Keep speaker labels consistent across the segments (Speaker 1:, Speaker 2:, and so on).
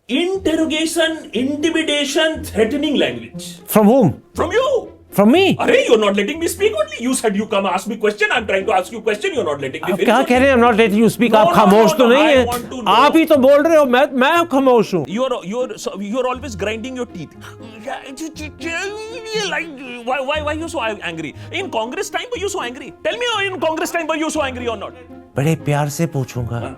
Speaker 1: Interrogation, intimidation, threatening language.
Speaker 2: From whom?
Speaker 1: From you.
Speaker 2: From me?
Speaker 1: Arey, you're not letting me speak only. You said you come ask me question. I'm trying to ask you question. You're not letting me
Speaker 2: आप
Speaker 1: finish.
Speaker 2: क्या कह रहे हैं? I'm not letting you speak.
Speaker 1: No,
Speaker 2: आप
Speaker 1: no,
Speaker 2: खामोश
Speaker 1: no,
Speaker 2: तो
Speaker 1: no,
Speaker 2: नहीं
Speaker 1: I
Speaker 2: है.
Speaker 1: want to know.
Speaker 2: आप ही तो बोल रहे हो. मैं खामोश हूँ.
Speaker 1: You're always grinding your teeth. Like why you so angry? In Congress time were you so angry? Tell me, in Congress time were you so angry or not?
Speaker 2: बड़े प्यार से पूछूंगा.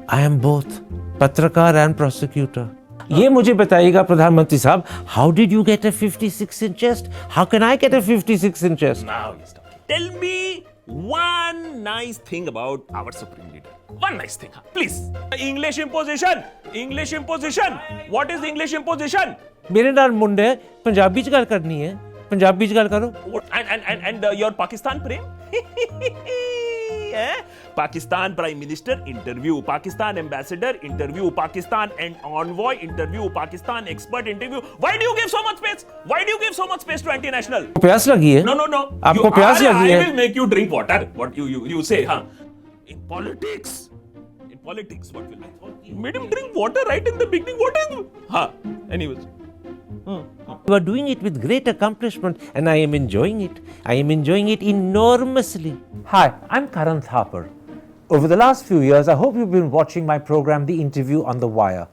Speaker 2: I am both पत्रकार and prosecutor. ये मुझे बताइएगा प्रधानमंत्री साहब, how did you get a 56-inch chest? How can I get a 56-inch chest?
Speaker 1: Now yes. Tell me one nice thing about our supreme leader. One nice thing, please. English imposition. English imposition. What is English imposition?
Speaker 2: मेरे नाल मुंडे पंजाबी च गल करनी है. पंजाबी च गल करो.
Speaker 1: And your Pakistan prem? Pakistan Prime Minister interview, Pakistan Ambassador interview, Pakistan and envoy interview, Pakistan expert interview. Why do you give so much space? Why do you give so much space to anti-national?
Speaker 2: प्यास लगी है?
Speaker 1: No.
Speaker 2: आपको प्यास लगी है?
Speaker 1: I will make you drink water. What you say, huh? In politics, what will I? You made him drink water right in the beginning. What is? Huh? Anyways.
Speaker 2: You are doing it with great accomplishment and I am enjoying it. I am enjoying it enormously. Hi, I'm Karan Thapar. Over the last few years, I hope you've been watching my program, The Interview on the Wire.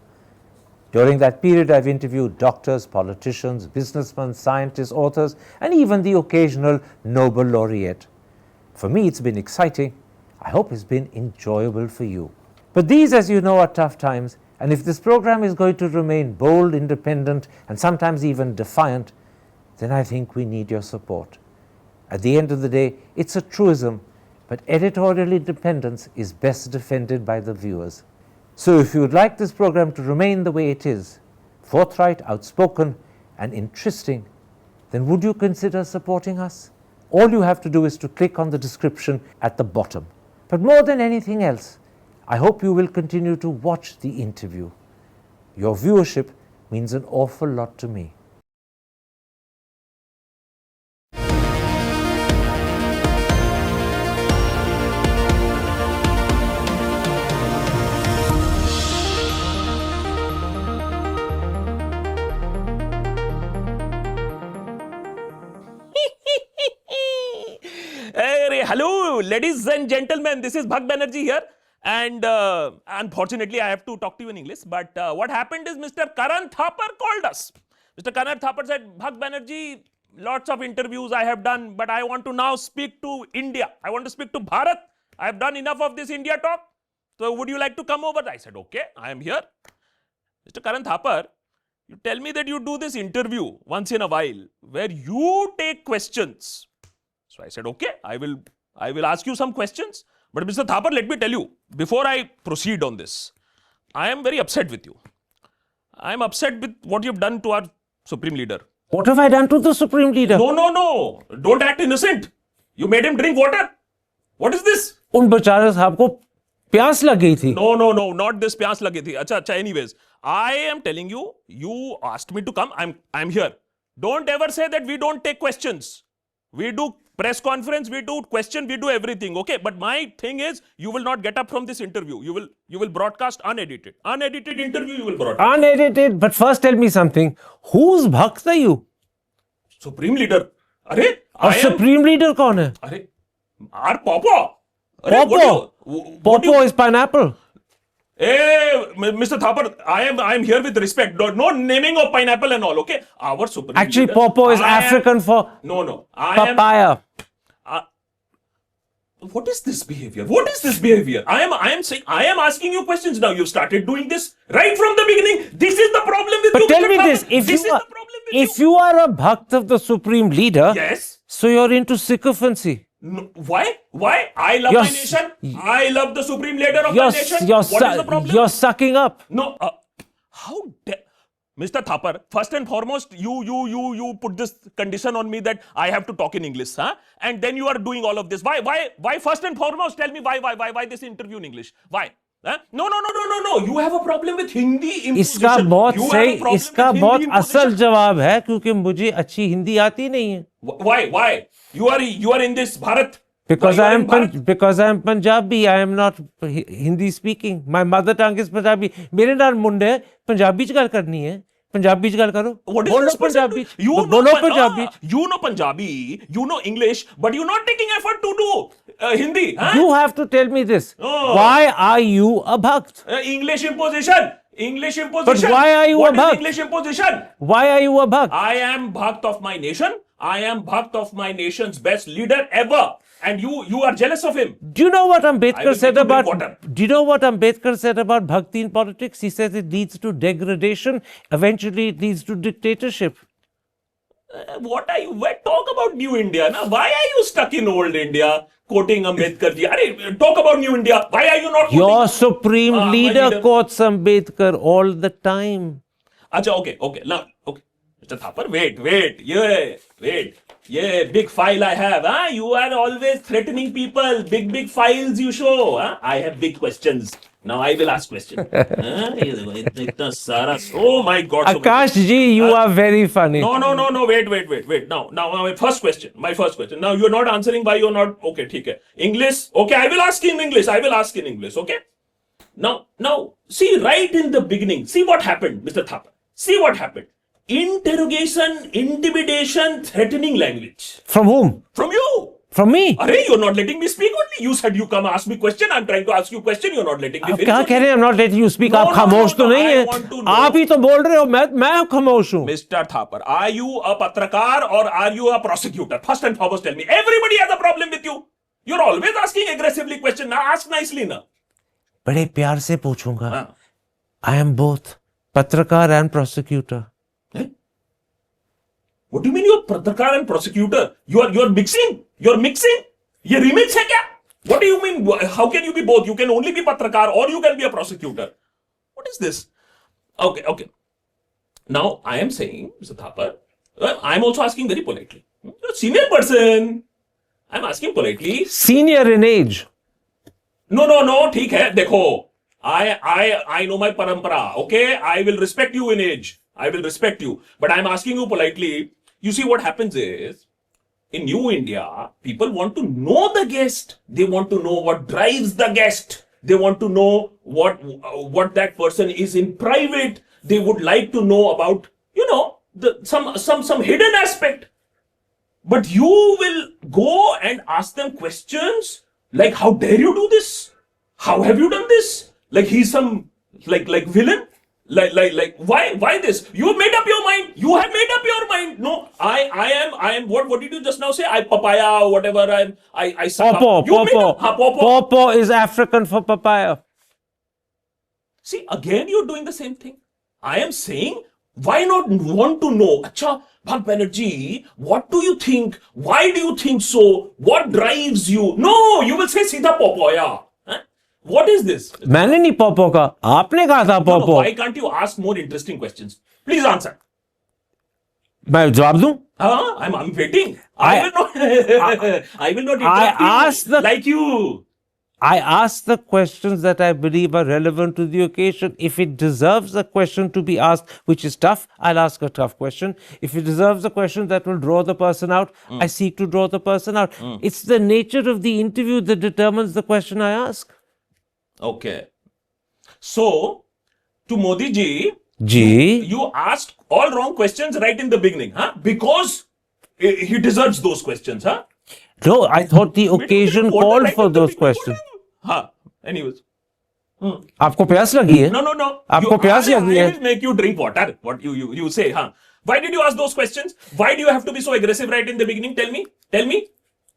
Speaker 2: During that period, I've interviewed doctors, politicians, businessmen, scientists, authors, and even the occasional Nobel laureate. For me, it's been exciting. I hope it's been enjoyable for you. But these, as you know, are tough times. And if this program is going to remain bold, independent, and sometimes even defiant, then I think we need your support. At the end of the day, it's a truism, but editorial independence is best defended by the viewers. So if you would like this program to remain the way it is, forthright, outspoken, and interesting, then would you consider supporting us? All you have to do is to click on the description at the bottom. But more than anything else, I hope you will continue to watch the interview. Your viewership means an awful lot to me.
Speaker 1: Hello, ladies and gentlemen, this is Bhag Banerjee here. And unfortunately, I have to talk to you in English. But what happened is Mr. Karan Thapar called us. Mr. Karan Thapar said, Bhag Banerjee, lots of interviews I have done, but I want to now speak to India. I want to speak to Bharat. I have done enough of this India talk. So would you like to come over? I said, okay, I am here. Mr. Karan Thapar, you tell me that you do this interview once in a while where you take questions. So I said, okay, I will ask you some questions. But Mr. Thapar, let me tell you, before I proceed on this, I am very upset with you. I am upset with what you have done to our Supreme Leader.
Speaker 2: What have I done to the Supreme Leader?
Speaker 1: No. Don't act innocent. You made him drink water. What is this?
Speaker 2: उन बेचारे साहब को प्यास लग गई थी.
Speaker 1: No, not this प्यास लगी थी. अच्छा, anyways. I am telling you, you asked me to come. I'm here. Don't ever say that we don't take questions. We do press conference, we do question, we do everything, okay? But my thing is, you will not get up from this interview. You will broadcast unedited. Unedited interview you will broadcast.
Speaker 2: Unedited, but first tell me something. Whose bhakt are you?
Speaker 1: Supreme Leader. अरे,
Speaker 2: और Supreme Leader कौन है?
Speaker 1: अरे, our Papa.
Speaker 2: Popo is pineapple.
Speaker 1: Hey, Mr. Thapar, I am here with respect. No naming of pineapple and all, okay? Our Supreme
Speaker 2: Actually,
Speaker 1: Leader,
Speaker 2: Popo is African for
Speaker 1: No.
Speaker 2: papaya.
Speaker 1: What is this behavior? I am asking you questions now. You've started doing this right from the beginning. This is the problem with
Speaker 2: but
Speaker 1: you.
Speaker 2: But tell
Speaker 1: Mr.
Speaker 2: me this, if you are a bhakt of the Supreme Leader,
Speaker 1: yes,
Speaker 2: so you're into sycophancy.
Speaker 1: No, why? I love my nation. I love the Supreme Leader of my nation. What is the problem?
Speaker 2: You're sucking up.
Speaker 1: No, how dare... Mr. Thapar, first and foremost, you put this condition on me that I have to talk in English, huh? And then you are doing all of this. Why first and foremost, tell me why this interview in English? Why? Huh? No. You have a problem with Hindi imposition.
Speaker 2: इसका बहुत असल जवाब है क्योंकि मुझे अच्छी हिंदी आती नहीं है.
Speaker 1: Why? You are in this Bharat
Speaker 2: Because
Speaker 1: Why
Speaker 2: I
Speaker 1: you are
Speaker 2: am
Speaker 1: in Bharat?
Speaker 2: because I am Punjabi, I am not Hindi speaking. My mother tongue is Punjabi. मेरे नाल मुंडे पंजाबी च गल करनी है. पंजाबी च गल करो.
Speaker 1: What is
Speaker 2: बोलो
Speaker 1: this person
Speaker 2: पंजाबी
Speaker 1: doing?
Speaker 2: च. बोलो पंजाबी च.
Speaker 1: You know Punjabi, you know English, but you're not taking effort to do Hindi. Huh?
Speaker 2: You have to tell me this.
Speaker 1: Oh.
Speaker 2: Why are you a bhakt?
Speaker 1: English imposition. English imposition.
Speaker 2: why are you
Speaker 1: What
Speaker 2: a
Speaker 1: is
Speaker 2: Bhakt?
Speaker 1: English imposition?
Speaker 2: Why are you a bhakt?
Speaker 1: I am Bhakt of my nation. I am Bhakt of my nation's best leader ever. And you are jealous of him.
Speaker 2: Do you know what
Speaker 1: I
Speaker 2: Ambedkar
Speaker 1: will
Speaker 2: said
Speaker 1: make you drink
Speaker 2: about?
Speaker 1: water.
Speaker 2: Do you know what Ambedkar said about bhakti in politics? He says it leads to degradation. Eventually, it leads to dictatorship.
Speaker 1: What are you? Talk about New India. Now, why are you stuck in old India quoting Ambedkar ji? Arey, talk about New India. Why are you not
Speaker 2: Your
Speaker 1: quoting?
Speaker 2: supreme
Speaker 1: my
Speaker 2: leader
Speaker 1: leader.
Speaker 2: quotes Ambedkar all the time.
Speaker 1: Acha, okay. Now, okay. Mr. Thapar, wait. Yeah, big file I have. Huh? You are always threatening people. Big files you show. Huh? I have big questions. Now I will ask question. Huh? Itna sara. Oh my God. so many
Speaker 2: Akash ji, you are very funny.
Speaker 1: No, wait. Now, my first question. Now, you're not answering why you're not. Okay, theek hai. English. Okay, I will ask in English. Okay. Now, see, right in the beginning, see what happened, Mr. Thapar. See what happened. Interrogation, intimidation, threatening language.
Speaker 2: From whom?
Speaker 1: From you.
Speaker 2: From me?
Speaker 1: Arey, you're not letting me speak only. You said you come ask me question. I'm trying to ask you question. You're not letting me
Speaker 2: आप
Speaker 1: finish.
Speaker 2: क्या कह रहे हैं? I'm not letting you speak.
Speaker 1: No,
Speaker 2: आप खामोश तो नहीं
Speaker 1: I
Speaker 2: है.
Speaker 1: want to know.
Speaker 2: आप ही तो बोल रहे हो. मैं खामोश हूँ.
Speaker 1: Mr. Thapar, are you a patrakar or are you a prosecutor? First and foremost, tell me. Everybody has a problem with you. You're always asking aggressively question. Now ask nicely now.
Speaker 2: बड़े प्यार से पूछूंगा.
Speaker 1: हाँ.
Speaker 2: I am both पत्रकार and prosecutor.
Speaker 1: Eh? What do you mean you're patrakar and prosecutor? You're mixing. You're mixing. ये remix है क्या? What do you mean? How can you be both? You can only be patrakar or you can be a prosecutor. What is this? Okay. Now I am saying, Mr. Thapar, I am also asking very politely. You're a senior person. I'm asking politely.
Speaker 2: Senior in age.
Speaker 1: No, ठीक है, देखो. I know my parampara, okay? I will respect you in age. I will respect you. But I'm asking you politely. You see what happens is, in New India, people want to know the guest. They want to know what drives the guest. They want to know what that person is in private. They would like to know about, some hidden aspect. But you will go and ask them questions like, how dare you do this? How have you done this? Like he's some like villain? Like why this? You made up your mind. You have made up your mind. No, I am what did you just now say? I papaya or whatever. I suck up.
Speaker 2: Pawpaw.
Speaker 1: You made up. Pawpaw.
Speaker 2: Pawpaw is African for papaya.
Speaker 1: See, again you're doing the same thing. I am saying, why not want to know? Acha, Bhag Banerjee, what do you think? Why do you think so? What drives you? No, you will say Sita Popoya. Huh? What is this?
Speaker 2: मैंने नहीं पॉपो का. आपने कहा था
Speaker 1: No,
Speaker 2: पॉपो.
Speaker 1: why can't you ask more interesting questions? Please answer.
Speaker 2: मैं जवाब दूं?
Speaker 1: I'm waiting. I will not interrupt you
Speaker 2: asked the-
Speaker 1: like you.
Speaker 2: I ask the questions that I believe are relevant to the occasion. If it deserves a question to be asked, which is tough, I'll ask a tough question. If it deserves a question that will draw the person out, I seek to draw the person out. It's the nature of the interview that determines the question I ask.
Speaker 1: Okay. So, to Modi ji,
Speaker 2: Ji,
Speaker 1: you asked all wrong questions right in the beginning, huh? Because he deserves those questions, huh?
Speaker 2: no, I thought the occasion
Speaker 1: What
Speaker 2: called
Speaker 1: right
Speaker 2: for
Speaker 1: in the
Speaker 2: those
Speaker 1: beginning?
Speaker 2: questions.
Speaker 1: Huh. Anyways.
Speaker 2: आपको प्यास लगी है?
Speaker 1: No.
Speaker 2: आपको प्यास लगी
Speaker 1: I
Speaker 2: है?
Speaker 1: will make you drink water. What you say, huh? Why did you ask those questions? Why do you have to be so aggressive right in the beginning? Tell me.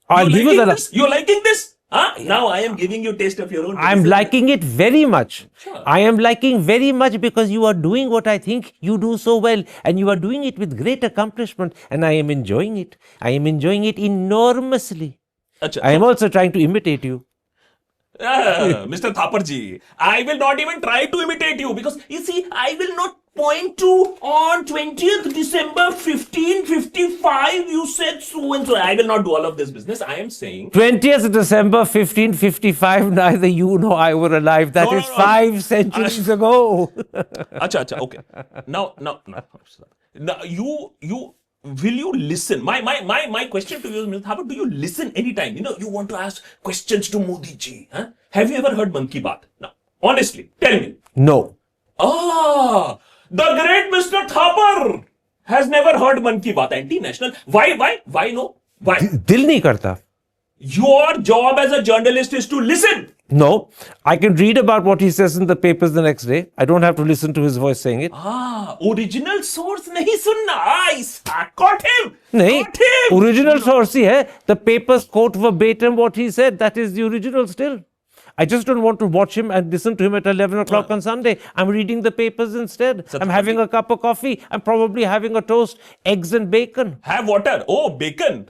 Speaker 2: I'll give you the.
Speaker 1: You're liking this? Huh? Now I am giving you taste of your own.
Speaker 2: I'm
Speaker 1: medicine.
Speaker 2: liking it very much.
Speaker 1: Sure.
Speaker 2: I am liking very much because you are doing what I think you do so well, and you are doing it with great accomplishment, and I am enjoying it. I am enjoying it enormously.
Speaker 1: Acha.
Speaker 2: I am also trying to imitate you.
Speaker 1: Mr. Thapar ji, I will not even try to imitate you because you see, I will not point to on 20th December 1555. You said so and so. I will not do all of this business. I am saying
Speaker 2: 20th December 1555, neither you nor I were alive. That
Speaker 1: No,
Speaker 2: is
Speaker 1: no.
Speaker 2: 5 centuries ago.
Speaker 1: Acha, okay. Now, you will you listen? My question to you is, Mr. Thapar, do you listen anytime? You want to ask questions to Modi ji. Huh? Have you ever heard Mann Ki Baat? No. Honestly, tell me.
Speaker 2: No.
Speaker 1: Ah, the great Mr. Thapar has never heard Mann Ki Baat. Anti-national. Why no? Why?
Speaker 2: Dil nahi karta.
Speaker 1: Your job as a journalist is to listen.
Speaker 2: No, I can read about what he says in the papers the next day. I don't have to listen to his voice saying it.
Speaker 1: Original source nahi sunna. I caught him.
Speaker 2: नहीं,
Speaker 1: Caught him.
Speaker 2: original source ही है. The papers quote verbatim what he said. That is the original still. I just don't want to watch him and listen to him at 11 o'clock on Sunday. I'm reading the papers instead. I'm having a cup of coffee. I'm probably having a toast, eggs and bacon.
Speaker 1: Have water. Oh, bacon.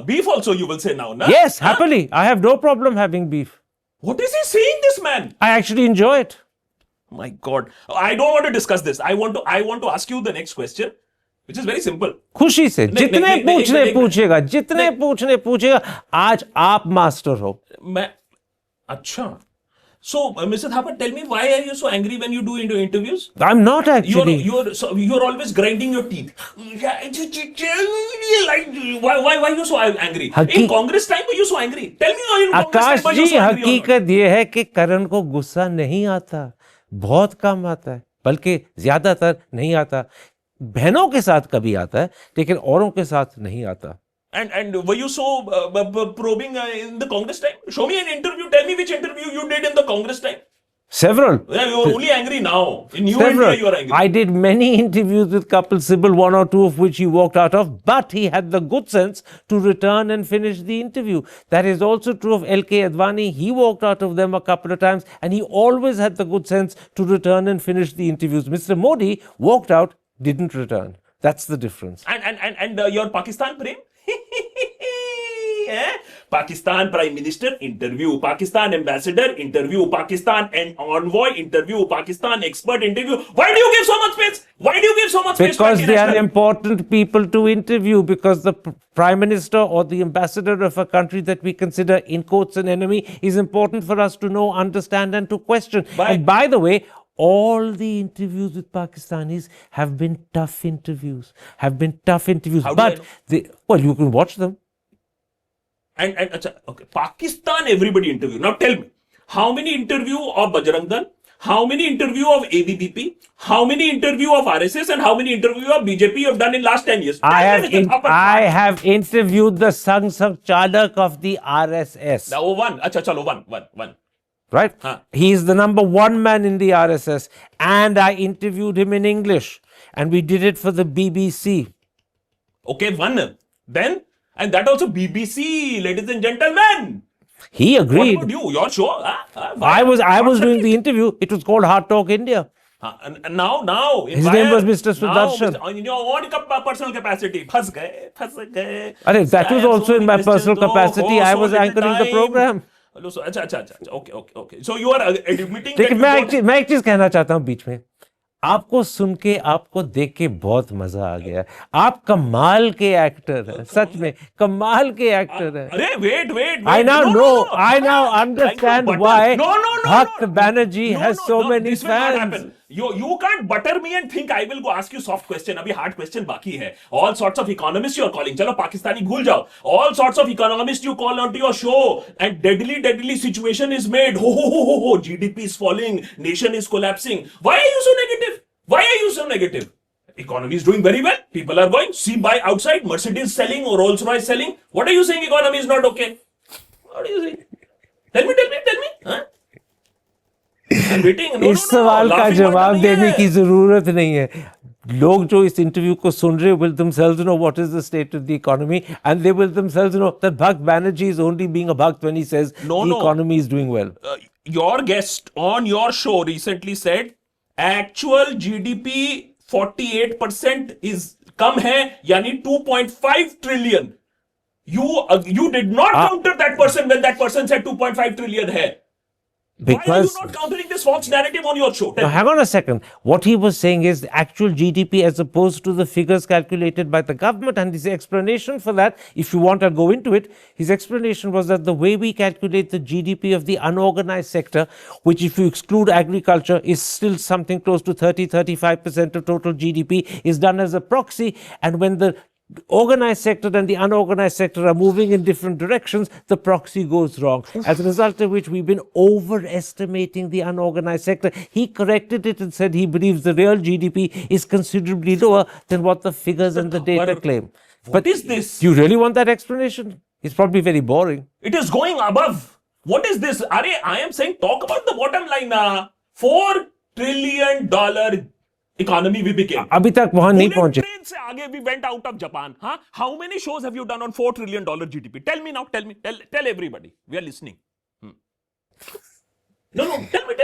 Speaker 1: Beef also you will say now, na?
Speaker 2: Yes, happily. I have no problem having beef.
Speaker 1: What is he saying, this man?
Speaker 2: I actually enjoy it.
Speaker 1: My God. I don't want to discuss this. I want to ask you the next question, which is very simple.
Speaker 2: खुशी से जितने
Speaker 1: नहीं,
Speaker 2: पूछने
Speaker 1: नहीं,
Speaker 2: पूछेगा जितने पूछने पूछेगा आज आप मास्टर हो.
Speaker 1: Acha. So, Mr. Thapar, tell me, why are you so angry when you do interviews?
Speaker 2: I'm not actually.
Speaker 1: You're always grinding your teeth. Why are you so angry? In Congress time, were you so angry? Tell me, in Congress
Speaker 2: Akash
Speaker 1: time, were you
Speaker 2: ji
Speaker 1: so angry?
Speaker 2: हकीकत ये है कि करण को गुस्सा नहीं आता, बहुत कम आता है, बल्कि ज्यादातर नहीं आता. बहनों के साथ कभी आता है, लेकिन औरों के साथ नहीं आता.
Speaker 1: And were you so probing in the Congress time? Show me an interview. Tell me which interview you did in the Congress time.
Speaker 2: Several.
Speaker 1: Yeah, you're only angry now. In New
Speaker 2: Several.
Speaker 1: India, you are angry.
Speaker 2: I did many interviews with Kapil Sibal, one or two of which he walked out of, but he had the good sense to return and finish the interview. That is also true of LK Advani. He walked out of them a couple of times, and he always had the good sense to return and finish the interviews. Mr. Modi walked out, didn't return. That's the difference.
Speaker 1: And your Pakistan prem? Pakistan Prime Minister interview, Pakistan Ambassador interview, Pakistan envoy interview, Pakistan expert interview. Why do you give so much space? Why do you give so much space?
Speaker 2: Because they are important people to interview, because the Prime Minister or the Ambassador of a country that we consider in quotes an enemy is important for us to know, understand and to question. And by the way, all the interviews with Pakistanis have been tough interviews.
Speaker 1: How do
Speaker 2: But you can watch them.
Speaker 1: And okay, Pakistan everybody interview. Now tell me, how many interview of Bajrang Dal? How many interview of ABVP? How many interview of RSS? And how many interview of BJP you have done in last 10 years?
Speaker 2: I have interviewed the Sangh Sanchalik of the RSS.
Speaker 1: Now, one. Acha, chalo, one.
Speaker 2: Right? He is the number one man in the RSS. And I interviewed him in English. And we did it for the BBC.
Speaker 1: Okay, one. Then, and that also BBC, ladies and gentlemen.
Speaker 2: He agreed.
Speaker 1: What about you? Your show?
Speaker 2: I was doing the interview. It was called Hard Talk India.
Speaker 1: And now.
Speaker 2: His name was Mr. Sudarshan.
Speaker 1: In your own personal capacity. Phas gaye.
Speaker 2: That was also in my personal capacity. I was anchoring the program.
Speaker 1: Okay. So you are admitting
Speaker 2: लेकिन
Speaker 1: that
Speaker 2: मैं एक चीज कहना चाहता हूँ बीच में. आपको सुन के, आपको देख के बहुत मजा आ गया. आप कमाल के एक्टर हैं, सच में कमाल के एक्टर हैं.
Speaker 1: अरे wait.
Speaker 2: I now understand why Bhakt Banerjee has so many
Speaker 1: this will not
Speaker 2: fans.
Speaker 1: happen. You can't butter me and think I will go ask you soft question. अभी hard question बाकी है. All sorts of economists you are calling. चलो पाकिस्तानी भूल जाओ. All sorts of economists you call onto your show, and deadly situation is made. Ho. GDP is falling. Nation is collapsing. Why are you so negative? Economy is doing very well. People are going. See, buy outside. Mercedes selling or Rolls Royce selling. What are you saying? Economy is not okay. What are you saying? Tell me. Huh? I'm waiting.
Speaker 2: इस सवाल का जवाब देने की जरूरत नहीं है. लोग जो इस इंटरव्यू को सुन रहे will themselves know what is the state of the economy, and they will themselves know that Bhakt Banerjee is only being a Bhakt when he says the economy is doing well.
Speaker 1: Your guest on your show recently said actual GDP 48% is कम है, यानी 2.5 trillion. You did not counter that person when that person said 2.5 trillion है. Why are you not countering this false narrative on your show?
Speaker 2: Now, hang on a second. What he was saying is the actual GDP as opposed to the figures calculated by the government, and his explanation for that, if you want, I'll go into it. His explanation was that the way we calculate the GDP of the unorganized sector, which if you exclude agriculture is still something close to 30-35% of total GDP, is done as a proxy, and when the organized sector and the unorganized sector are moving in different directions, the proxy goes wrong. As a result of which, we've been overestimating the unorganized sector. He corrected it and said he believes the real GDP is considerably lower than what the figures and the data claim.
Speaker 1: What is this?
Speaker 2: Do you really want that explanation? It's probably very boring.
Speaker 1: It is going above. What is this? I am saying talk about the bottom line now. $4 trillion economy we became.
Speaker 2: अभी तक वहां नहीं
Speaker 1: Bullet
Speaker 2: पहुंचे.
Speaker 1: train से आगे we went out of Japan. Huh? How many shows have you done on $4 trillion GDP? Tell me now. Tell everybody. We are listening. No, tell me.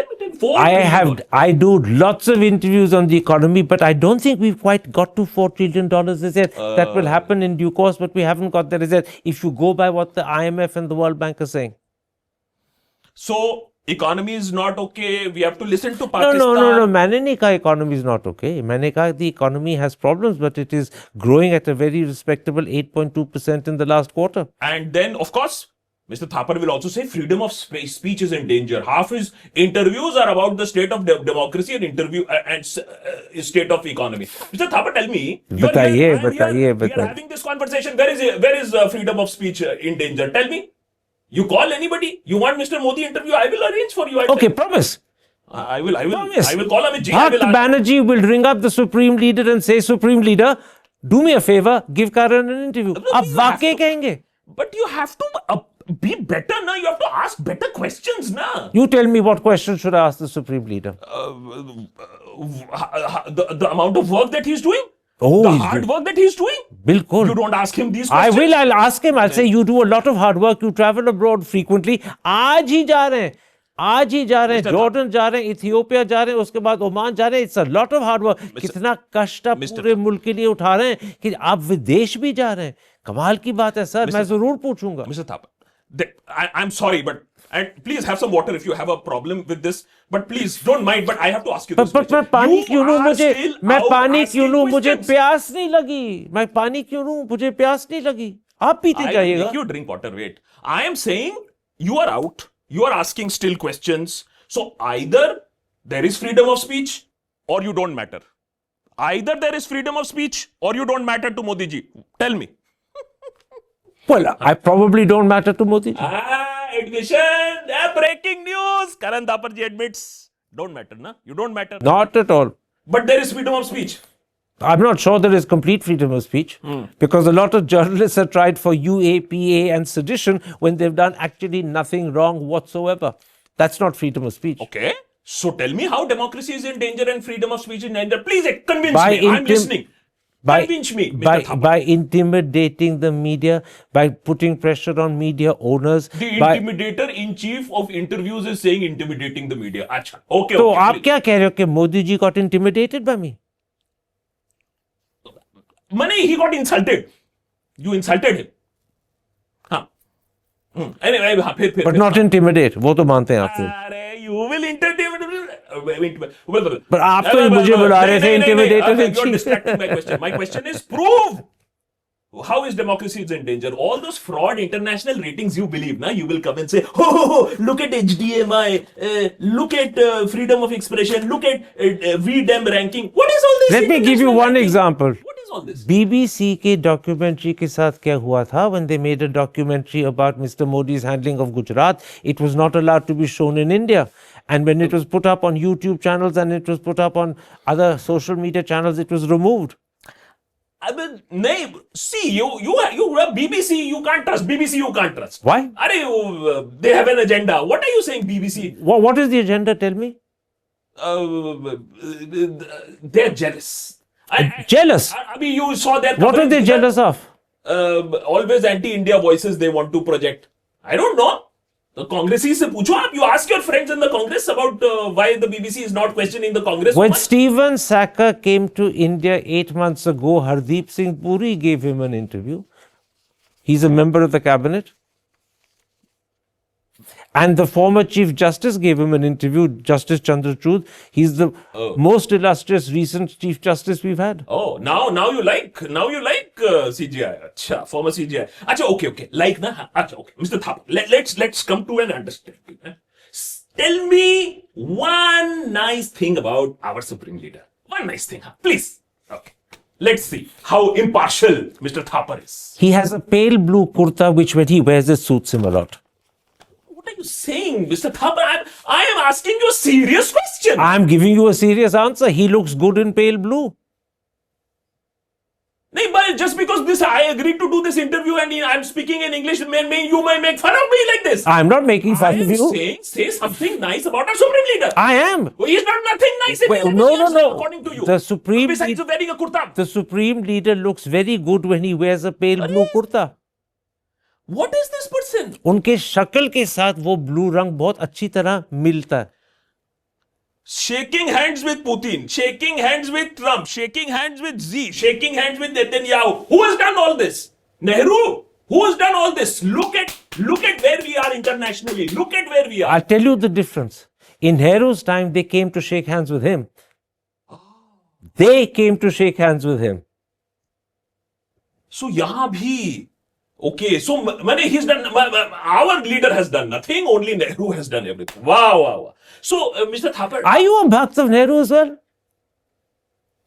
Speaker 2: I do lots of interviews on the economy, but I don't think we've quite got to $4 trillion as yet. That will happen in due course, but we haven't got there as yet. If you go by what the IMF and the World Bank are saying.
Speaker 1: So, economy is not okay. We have to listen to Pakistan.
Speaker 2: No. मैंने नहीं कहा economy is not okay. मैंने कहा the economy has problems, but it is growing at a very respectable 8.2% in the last quarter.
Speaker 1: And then, of course, Mr. Thapar will also say freedom of speech is in danger. Half his interviews are about the state of democracy and state of economy. Mr. Thapar, tell me.
Speaker 2: बताइए.
Speaker 1: We are having this conversation. Where is freedom of speech in danger? Tell me. You call anybody. You want Mr. Modi interview? I will arrange for you.
Speaker 2: Okay, promise.
Speaker 1: I will
Speaker 2: Promise.
Speaker 1: I will call Amit Ji.
Speaker 2: Bhakt Banerjee will ring up the Supreme Leader and say, Supreme Leader, do me a favor, give Karan an interview. आप वाकई कहेंगे.
Speaker 1: But you have to be better now. You have to ask better questions now.
Speaker 2: You tell me what questions should I ask the Supreme Leader?
Speaker 1: The amount of work that he's doing.
Speaker 2: Oh,
Speaker 1: the hard work that he's doing.
Speaker 2: बिल्कुल.
Speaker 1: You don't ask him these
Speaker 2: I
Speaker 1: questions.
Speaker 2: will. I'll ask him. I'll say you do a lot of hard work. You travel abroad frequently. आज ही जा रहे हैं. Jordan जा रहे हैं, Ethiopia जा रहे हैं, उसके बाद ओमान जा रहे हैं. It's a lot of hard work. कितना कष्ट आप पूरे मुल्क के लिए उठा रहे हैं कि आप विदेश भी जा रहे हैं. कमाल की बात है सर. मैं जरूर पूछूंगा.
Speaker 1: Mr. Thapar, I'm sorry, but and please have some water if you have a problem with this. But please don't mind. But I have to ask you this
Speaker 2: but मैं
Speaker 1: question.
Speaker 2: पानी
Speaker 1: You
Speaker 2: क्यों लूं
Speaker 1: are
Speaker 2: मुझे
Speaker 1: still
Speaker 2: मैं
Speaker 1: out
Speaker 2: पानी
Speaker 1: asking
Speaker 2: क्यों लूं मुझे
Speaker 1: questions.
Speaker 2: प्यास नहीं लगी. मैं पानी क्यों लूं मुझे प्यास नहीं लगी. आप पीते
Speaker 1: I will
Speaker 2: जाइएगा.
Speaker 1: make you drink water. Wait. I am saying you are out. You are asking still questions. So either there is freedom of speech or you don't matter. Either there is freedom of speech or you don't matter to Modi ji. Tell me.
Speaker 2: Well, I probably don't matter to Modi ji.
Speaker 1: Admission. Breaking news. Karan Thapar ji admits. Don't matter, na? You don't matter.
Speaker 2: Not at all.
Speaker 1: But there is freedom of speech.
Speaker 2: I'm not sure there is complete freedom of speech because a lot of journalists have tried for UAPA and sedition when they've done actually nothing wrong whatsoever. That's not freedom of speech.
Speaker 1: Okay. So tell me how democracy is in danger and freedom of speech in danger. Please convince
Speaker 2: By
Speaker 1: me. I'm listening. Convince me, Mr. Thapar.
Speaker 2: By intimidating the media, by putting pressure on media owners.
Speaker 1: The intimidator in chief of interviews is saying intimidating the media. Achha. Okay.
Speaker 2: So,
Speaker 1: okay,
Speaker 2: आप
Speaker 1: please.
Speaker 2: क्या कह रहे हो कि Modi ji got intimidated by me?
Speaker 1: Mani, he got insulted. You insulted him. Huh. Anyway, फिर.
Speaker 2: But not intimidate. वो तो मानते हैं आप.
Speaker 1: अरे, you will intimidate.
Speaker 2: But आप तो मुझे बुला रहे थे intimidator.
Speaker 1: You're distracting my question. My question is prove. How is democracy is in danger? All those fraud international ratings you believe, na? You will come and say, oh, look at HDMI, look at freedom of expression, look at VDEM ranking. What is all this?
Speaker 2: Let me give you
Speaker 1: international
Speaker 2: one
Speaker 1: ranking?
Speaker 2: example.
Speaker 1: What is all this?
Speaker 2: BBC के documentary के साथ क्या हुआ था when they made a documentary about Mr. Modi's handling of Gujarat, it was not allowed to be shown in India. And when it was put up on YouTube channels and it was put up on other social media channels, it was removed.
Speaker 1: I mean, see, you are BBC, you can't trust. BBC, you can't trust.
Speaker 2: Why?
Speaker 1: They have an agenda. What are you saying, BBC?
Speaker 2: What is the agenda? Tell me.
Speaker 1: They're jealous.
Speaker 2: Jealous?
Speaker 1: I mean, you saw their
Speaker 2: What are
Speaker 1: coverage
Speaker 2: they
Speaker 1: with
Speaker 2: jealous of?
Speaker 1: always anti-India voices they want to project. I don't know. The Congressies se पूछो आप. You ask your friends in the Congress about why the BBC is not questioning the Congress.
Speaker 2: When
Speaker 1: so much.
Speaker 2: Stephen Saka came to India 8 months ago, Hardeep Singh Puri gave him an interview. He's a member of the cabinet. And the former Chief Justice gave him an interview, Justice Chandrachud. He's the most illustrious recent Chief Justice we've had.
Speaker 1: Oh, now you like CGI. Achha, former CGI. Achha, okay. Like na. Achha, okay. Mr. Thapar, let's come to an understanding. Tell me one nice thing about our Supreme Leader. One nice thing, huh? Please. Okay. Let's see how impartial Mr. Thapar is.
Speaker 2: He has a pale blue kurta which when he wears it suits him a lot.
Speaker 1: What are you saying, Mr. Thapar? I am asking you a serious question.
Speaker 2: I'm giving you a serious answer. He looks good in pale blue.
Speaker 1: No, but just because this I agreed to do this interview and I'm speaking in English, you may make fun of me like this.
Speaker 2: I'm not making
Speaker 1: I
Speaker 2: fun
Speaker 1: am
Speaker 2: of you.
Speaker 1: saying, say something nice about our Supreme Leader.
Speaker 2: I am.
Speaker 1: He's not nothing nice in
Speaker 2: Wait,
Speaker 1: his
Speaker 2: no,
Speaker 1: appearance,
Speaker 2: no, no.
Speaker 1: according to you.
Speaker 2: The Supreme
Speaker 1: Besides
Speaker 2: Leader-
Speaker 1: wearing a kurta.
Speaker 2: The Supreme Leader looks very good when he wears a pale blue kurta.
Speaker 1: What is this person?
Speaker 2: उनके शक्ल के साथ वो blue रंग बहुत अच्छी तरह मिलता है.
Speaker 1: Shaking hands with Putin, shaking hands with Trump, shaking hands with Z, shaking hands with Netanyahu. Who has done all this? Nehru. Who has done all this? Look at where we are internationally. Look at where we are.
Speaker 2: I'll tell you the difference. In Nehru's time, they came to shake hands with him. They came to shake hands with him.
Speaker 1: So yahan bhi. Okay, so he's done. Our leader has done nothing. Only Nehru has done everything. Wow. So, Mr. Thapar.
Speaker 2: Are you a Bhakt of Nehru as well?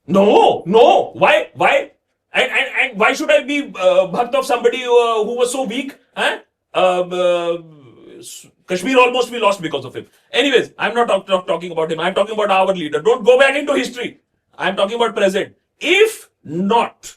Speaker 1: No. Why? And why should I be bhakt of somebody who was so weak? Huh? Kashmir almost we lost because of him. Anyways, I'm not talking about him. I'm talking about our leader. Don't go back into history. I'm talking about present. If not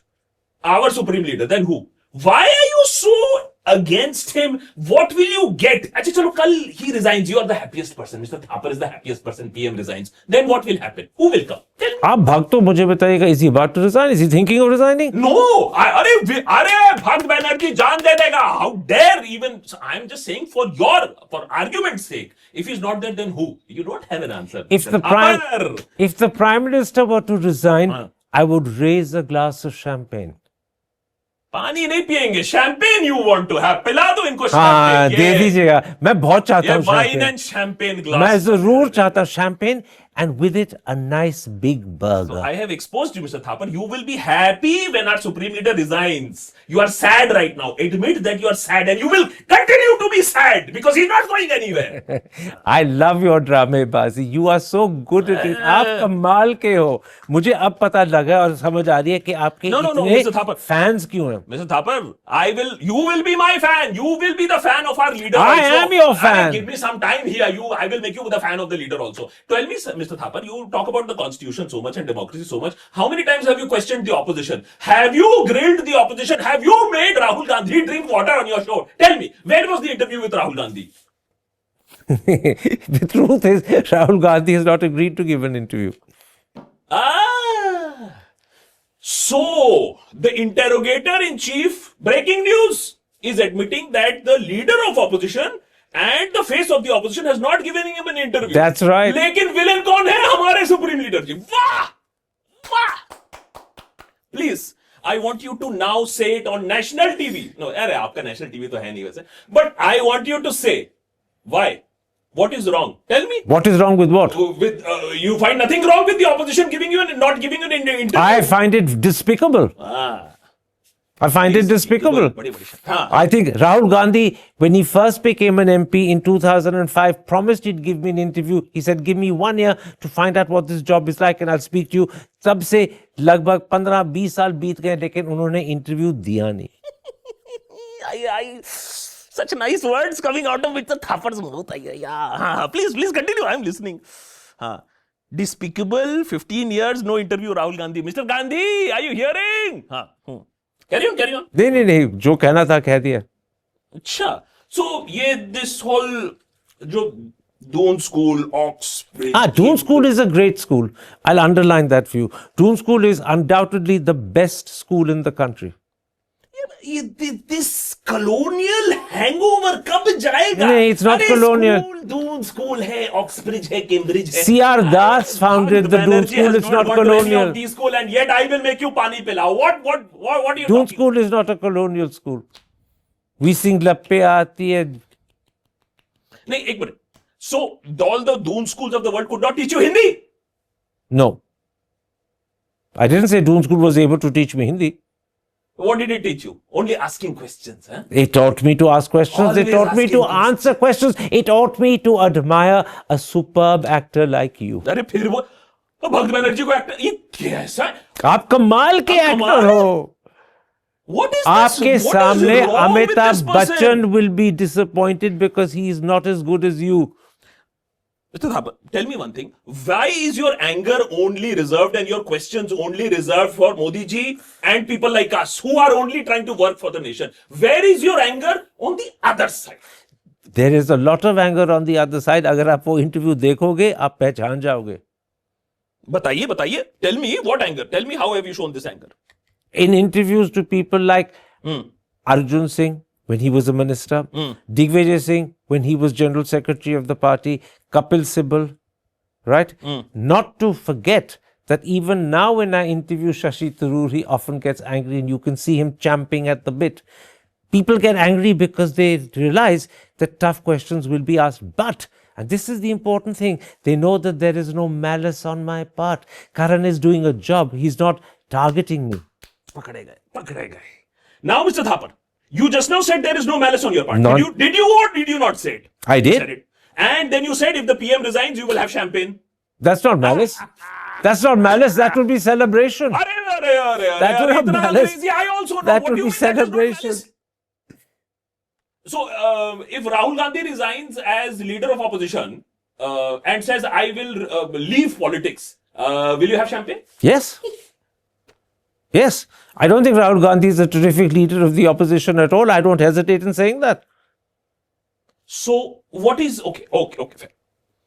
Speaker 1: our supreme leader, then who? Why are you so against him? What will you get? Achha, chalo, kal he resigns. You are the happiest person. Mr. Thapar is the happiest person. PM resigns. Then what will happen? Who will come? Tell me.
Speaker 2: आप भक्त तो मुझे बताइएगा. Is he about to resign? Is he thinking of resigning?
Speaker 1: No, अरे Bhakt Banerjee जान दे देगा. How dare even? I'm just saying for argument's sake. If he's not there, then who? You don't have an answer.
Speaker 2: If the prime minister were to resign, I would raise a glass of champagne.
Speaker 1: पानी नहीं पिएंगे. Champagne you want to have? पिला दो इनको
Speaker 2: हाँ,
Speaker 1: champagne.
Speaker 2: दे दीजिएगा. मैं बहुत चाहता हूँ
Speaker 1: wine
Speaker 2: champagne.
Speaker 1: and champagne glass.
Speaker 2: मैं जरूर चाहता हूँ champagne and with it a nice big burger.
Speaker 1: I have exposed you, Mr. Thapar. You will be happy when our supreme leader resigns. You are sad right now. Admit that you are sad, and you will continue to be sad because he's not going anywhere.
Speaker 2: I love your ड्रामेबाजी. You are so good at it. आप कमाल के हो. मुझे अब पता लगा और समझ आ रही है कि आपके
Speaker 1: No,
Speaker 2: इतने
Speaker 1: Mr. Thapar.
Speaker 2: fans क्यों हैं.
Speaker 1: Mr. Thapar, you will be my fan. You will be the fan of our leader.
Speaker 2: I
Speaker 1: also.
Speaker 2: am your fan.
Speaker 1: Give me some time here. I will make you the fan of the leader also. Tell me, Mr. Thapar, you talk about the constitution so much and democracy so much. How many times have you questioned the opposition? Have you grilled the opposition? Have you made Rahul Gandhi drink water on your show? Tell me, where was the interview with Rahul Gandhi?
Speaker 2: The truth is, Rahul Gandhi has not agreed to give an interview.
Speaker 1: So, the interrogator in chief, breaking news, is admitting that the leader of opposition and the face of the opposition has not given him an interview.
Speaker 2: That's right.
Speaker 1: लेकिन villain कौन है? हमारे supreme leader जी. वाह! Please, I want you to now say it on national TV. No, अरे आपका national TV तो है नहीं वैसे. But I want you to say why. What is wrong? Tell me.
Speaker 2: What is wrong with what?
Speaker 1: You find nothing wrong with the opposition not giving you an interview.
Speaker 2: I find it despicable. I find it despicable. I think Rahul Gandhi, when he first became an MP in 2005, promised he'd give me an interview. He said, give me 1 year to find out what this job is like and I'll speak to you. तब से लगभग 15-20 साल बीत गए लेकिन उन्होंने interview दिया नहीं.
Speaker 1: Such nice words coming out of Mr. Thapar's mouth. Yeah. Please continue. I'm listening. Despicable, 15 years, no interview, Rahul Gandhi. Mr. Gandhi, are you hearing? Carry on.
Speaker 2: नहीं, जो कहना था कह दिया.
Speaker 1: अच्छा. So, this whole, Doon School, Oxbridge.
Speaker 2: Doon School is a great school. I'll underline that for you. Doon School is undoubtedly the best school in the country.
Speaker 1: This colonial hangover कब जाएगा?
Speaker 2: No, it's not colonial.
Speaker 1: Doon School है, Oxbridge है, Cambridge है.
Speaker 2: C.R. Das founded the Doon School. It's not colonial.
Speaker 1: Doon School, and yet I will make you pani pilao. What are you
Speaker 2: Doon
Speaker 1: talking?
Speaker 2: School is not a colonial school. We sing Lappe Aati Hai.
Speaker 1: नहीं, एक minute. So all the Doon schools of the world could not teach you Hindi?
Speaker 2: No. I didn't say Doon School was able to teach me Hindi.
Speaker 1: What did it teach you? Only asking questions, huh?
Speaker 2: It taught me to ask questions. It taught me to answer questions. It taught me to admire a superb actor like you.
Speaker 1: अरे फिर वो भक्त बनर्जी को actor ये कैसा है?
Speaker 2: आप कमाल के
Speaker 1: आप कमाल
Speaker 2: एक्टर
Speaker 1: हैं।
Speaker 2: हो.
Speaker 1: What is this?
Speaker 2: आपके
Speaker 1: What is
Speaker 2: सामने
Speaker 1: wrong with
Speaker 2: Amitabh
Speaker 1: this person?
Speaker 2: Bachchan will be disappointed because he is not as good as you.
Speaker 1: Mr. Thapar, tell me one thing. Why is your anger only reserved and your questions only reserved for Modi ji and people like us who are only trying to work for the nation? Where is your anger on the other side?
Speaker 2: There is a lot of anger on the other side. अगर आप वो interview देखोगे आप पहचान जाओगे.
Speaker 1: बताइए बताइए. Tell me what anger. Tell me how have you shown this anger?
Speaker 2: In interviews to people like Arjun Singh when he was a minister, Digvijay Singh when he was general secretary of the party, Kapil Sibal, right? Not to forget that even now when I interview Shashi Tharoor, he often gets angry and you can see him champing at the bit. People get angry because they realize that tough questions will be asked. But, and this is the important thing, they know that there is no malice on my part. Karan is doing a job. He's not targeting me.
Speaker 1: पकड़े गए, पकड़े गए. Now, Mr. Thapar, you just now said there is no malice on your part.
Speaker 2: Not-
Speaker 1: Did you or did you not say it?
Speaker 2: I
Speaker 1: You
Speaker 2: did.
Speaker 1: said it. And then you said if the PM resigns, you will have champagne.
Speaker 2: That's not malice. That's not malice. That would be celebration.
Speaker 1: Are, are,
Speaker 2: That would have
Speaker 1: itna
Speaker 2: malice.
Speaker 1: crazy. I also know.
Speaker 2: That
Speaker 1: What
Speaker 2: would
Speaker 1: do you
Speaker 2: be
Speaker 1: mean that is not
Speaker 2: celebration.
Speaker 1: malice? So, if Rahul Gandhi resigns as leader of opposition and says, I will leave politics, will you have champagne?
Speaker 2: Yes. Yes. I don't think Rahul Gandhi is a terrific leader of the opposition at all. I don't hesitate in saying that.
Speaker 1: So, what is okay? Fair.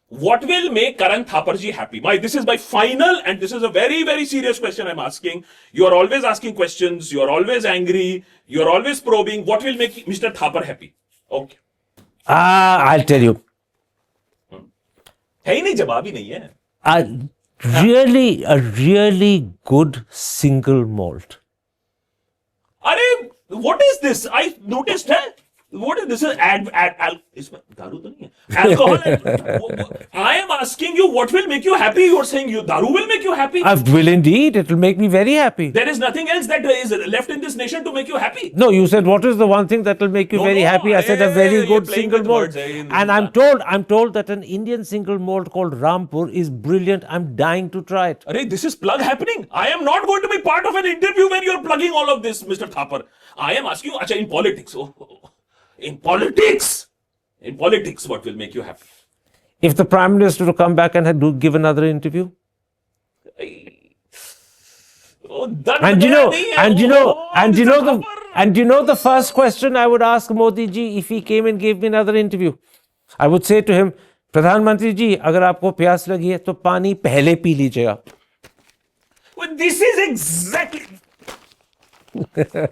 Speaker 1: What will make Karan Thaparji happy? This is my final, and this is a very, very serious question I'm asking. You are always asking questions. You are always angry. You are always probing. What will make Mr. Thapar happy? Okay.
Speaker 2: I'll tell you.
Speaker 1: है ही नहीं, जवाब ही नहीं है.
Speaker 2: A really good single malt.
Speaker 1: अरे, what is this? I noticed है. What is this? इसमें दारू तो नहीं है. Alcohol. I am asking you, what will make you happy? You are saying daru will make you happy.
Speaker 2: Will indeed. It will make me very happy.
Speaker 1: There is nothing else that is left in this nation to make you happy.
Speaker 2: No, you said what is the one thing that will make you very happy? I said a very
Speaker 1: you're
Speaker 2: good
Speaker 1: playing
Speaker 2: single
Speaker 1: with
Speaker 2: malt.
Speaker 1: words, eh?
Speaker 2: And I'm told that an Indian single malt called Rampur is brilliant. I'm dying to try it.
Speaker 1: Arey, this is plug happening. I am not going to be part of an interview when you're plugging all of this, Mr. Thapar. I am asking you, acha, in politics. In politics, what will make you happy?
Speaker 2: If the Prime Minister to come back and give another interview. And you know the first question I would ask Modi ji if he came and gave me another interview. I would say to him, Pradhan Mantri ji, अगर आपको प्यास लगी है तो पानी पहले P लीजिएगा.
Speaker 1: Well, this is exactly.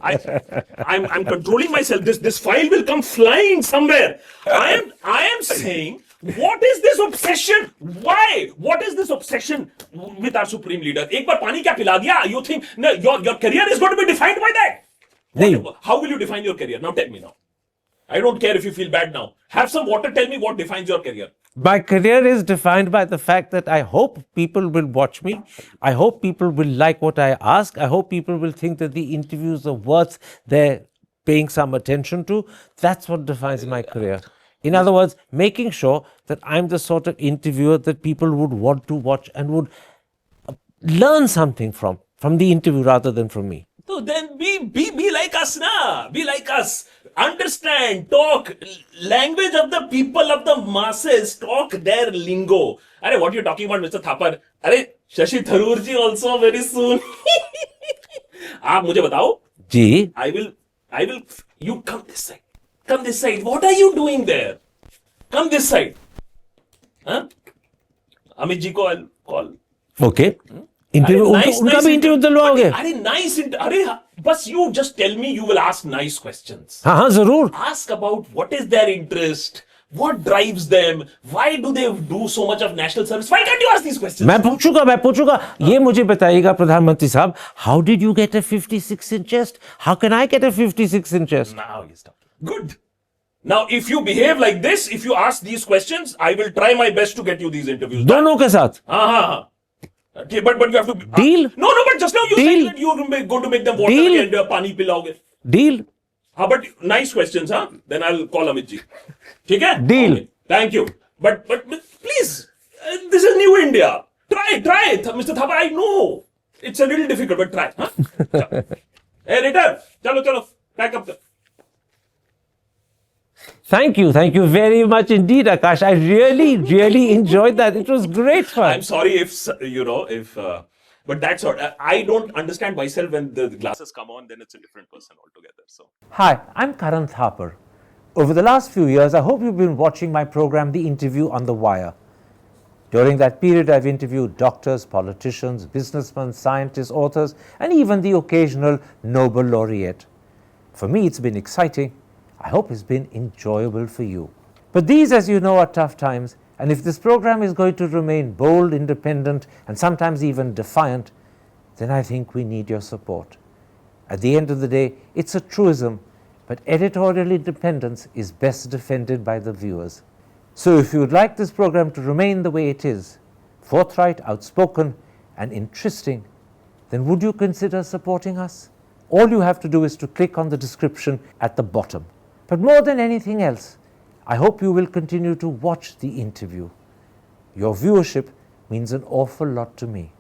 Speaker 1: I'm controlling myself. This file will come flying somewhere. I am saying, what is this obsession? Why? What is this obsession with our supreme leader? एक बार पानी क्या पिला दिया? You think no, your career is going to be defined by that?
Speaker 2: नहीं.
Speaker 1: How will you define your career? Now tell me now. I don't care if you feel bad now. Have some water. Tell me what defines your career.
Speaker 2: My career is defined by the fact that I hope people will watch me. I hope people will like what I ask. I hope people will think that the interviews are worth their paying some attention to. That's what defines my career. In other words, making sure that I'm the sort of interviewer that people would want to watch and would learn something from the interview rather than from me.
Speaker 1: So then be like us, na. Be like us. Understand, talk, language of the people, of the masses, talk their lingo. Arey, what you talking about, Mr. Thapar? Arey, Shashi Tharoor ji also very soon. आप मुझे बताओ.
Speaker 2: जी.
Speaker 1: I will, you come this side. Come this side. What are you doing there? Come this side. Huh? Amit ji ko I'll call.
Speaker 2: Okay. Interview उनका भी interview दिलवाओगे?
Speaker 1: अरे nice अरे बस you just tell me you will ask nice questions.
Speaker 2: हाँ जरूर.
Speaker 1: Ask about what is their interest, what drives them, why do they do so much of national service? Why can't you ask these questions?
Speaker 2: मैं पूछूंगा. ये मुझे बताइएगा प्रधानमंत्री साहब, how did you get a 56-inch chest? How can I get a 56-inch chest?
Speaker 1: Now you stop. Good. Now if you behave like this, if you ask these questions, I will try my best to get you these interviews.
Speaker 2: दोनों के साथ.
Speaker 1: हाँ. Okay, but you have to
Speaker 2: deal.
Speaker 1: No, but just now you
Speaker 2: deal.
Speaker 1: said that you are going to make them water
Speaker 2: deal.
Speaker 1: and पानी पिलाओगे.
Speaker 2: Deal.
Speaker 1: हाँ, but nice questions, huh? Then I'll call Amit ji. ठीक है?
Speaker 2: Deal.
Speaker 1: Okay. Thank you. But please, this is new India. Try it, Mr. Thapar. I know. It's a little difficult, but try. Huh? Chalo. Hey, return. Chalo. Pack up.
Speaker 2: Thank you very much indeed, Akash. I really enjoyed that. It was great fun.
Speaker 1: I'm sorry but that's what I don't understand myself when the glasses come on, then it's a different person altogether. So.
Speaker 2: Hi, I'm Karan Thapar. Over the last few years, I hope you've been watching my program, The Interview on the Wire. During that period, I've interviewed doctors, politicians, businessmen, scientists, authors, and even the occasional Nobel laureate. For me, it's been exciting. I hope it's been enjoyable for you. But these, as you know, are tough times, and if this program is going to remain bold, independent, and sometimes even defiant, then I think we need your support. At the end of the day, it's a truism, but editorial independence is best defended by the viewers. So if you would like this program to remain the way it is, forthright, outspoken, and interesting, then would you consider supporting us? All you have to do is to click on the description at the bottom. But more than anything else, I hope you will continue to watch The Interview. Your viewership means an awful lot to me.